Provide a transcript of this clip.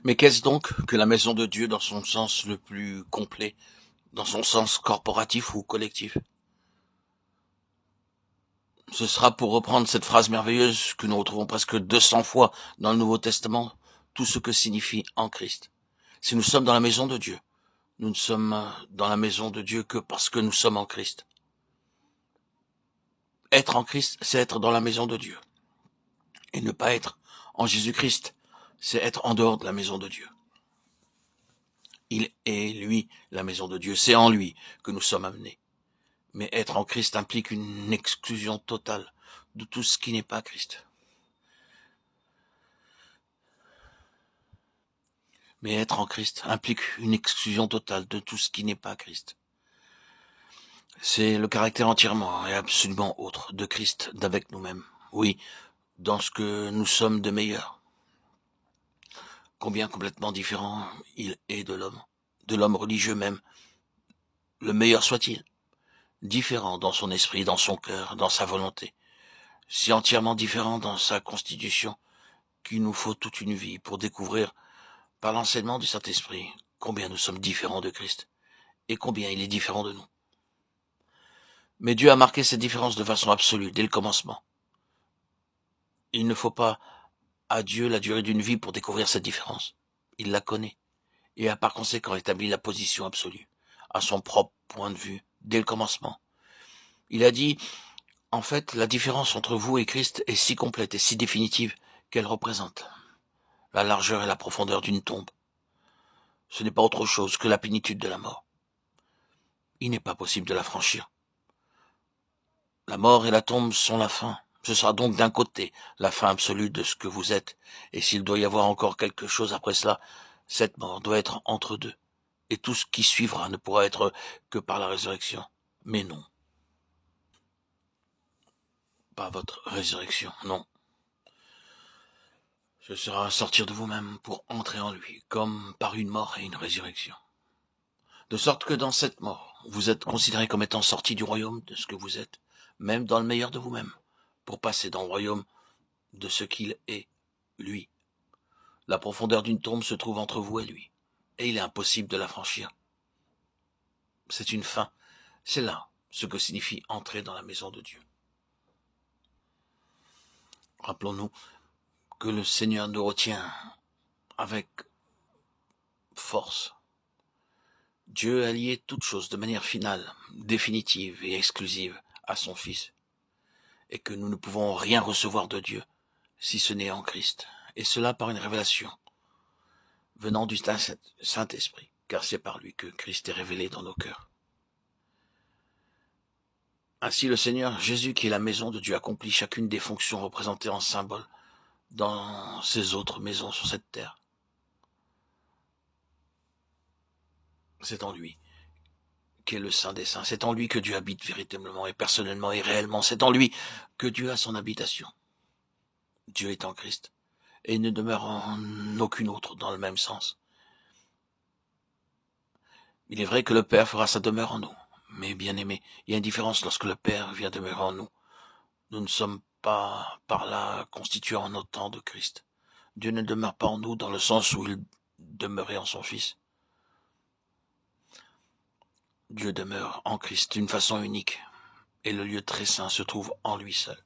Mais qu'est-ce donc que la maison de Dieu dans son sens le plus complet, dans son sens corporatif ou collectif? Ce sera, pour reprendre cette phrase merveilleuse que nous retrouvons presque 200 fois dans le Nouveau Testament, tout ce que signifie en Christ. Si nous sommes dans la maison de Dieu, nous ne sommes dans la maison de Dieu que parce que nous sommes en Christ. Être en Christ, c'est être dans la maison de Dieu. Et ne pas être en Jésus-Christ, c'est être en dehors de la maison de Dieu. Il est, lui, la maison de Dieu. C'est en lui que nous sommes amenés. Mais être en Christ implique une exclusion totale de tout ce qui n'est pas Christ. Mais être en Christ implique une exclusion totale de tout ce qui n'est pas Christ. C'est le caractère entièrement et absolument autre de Christ d'avec nous-mêmes. Oui, dans ce que nous sommes de meilleur. Combien complètement différent il est de l'homme religieux même, le meilleur soit-il, différent dans son esprit, dans son cœur, dans sa volonté, si entièrement différent dans sa constitution qu'il nous faut toute une vie pour découvrir, par l'enseignement du Saint-Esprit, combien nous sommes différents de Christ et combien il est différent de nous. Mais Dieu a marqué cette différence de façon absolue dès le commencement. Il ne faut pas à Dieu la durée d'une vie pour découvrir cette différence. Il la connaît et a par conséquent établi la position absolue, à son propre point de vue, dès le commencement. Il a dit, en fait, la différence entre vous et Christ est si complète et si définitive qu'elle représente la largeur et la profondeur d'une tombe. Ce n'est pas autre chose que la plénitude de la mort. Il n'est pas possible de la franchir. La mort et la tombe sont la fin. Ce sera donc d'un côté la fin absolue de ce que vous êtes, et s'il doit y avoir encore quelque chose après cela, cette mort doit être entre deux, et tout ce qui suivra ne pourra être que par la résurrection. Mais non, pas votre résurrection, non. Ce sera sortir de vous-même pour entrer en lui, comme par une mort et une résurrection. De sorte que dans cette mort, vous êtes considéré comme étant sorti du royaume de ce que vous êtes, même dans le meilleur de vous-même, pour passer dans le royaume de ce qu'il est, lui. La profondeur d'une tombe se trouve entre vous et lui, et il est impossible de la franchir. C'est une fin, c'est là ce que signifie entrer dans la maison de Dieu. Rappelons-nous que le Seigneur nous retient avec force. Dieu a lié toutes choses de manière finale, définitive et exclusive à son Fils, et que nous ne pouvons rien recevoir de Dieu si ce n'est en Christ, et cela par une révélation venant du Saint-Esprit, car c'est par lui que Christ est révélé dans nos cœurs. Ainsi le Seigneur Jésus, qui est la maison de Dieu, accomplit chacune des fonctions représentées en symbole dans ces autres maisons sur cette terre. C'est en lui qu'est le Saint des Saints, c'est en lui que Dieu habite véritablement et personnellement et réellement, c'est en lui que Dieu a son habitation. Dieu est en Christ, et il ne demeure en aucune autre dans le même sens. Il est vrai que le Père fera sa demeure en nous, mais bien aimé, il y a une différence lorsque le Père vient demeurer en nous. Nous ne sommes pas par là constitués en autant de Christ. Dieu ne demeure pas en nous dans le sens où il demeurait en son Fils. Dieu demeure en Christ d'une façon unique, et le lieu très saint se trouve en lui seul.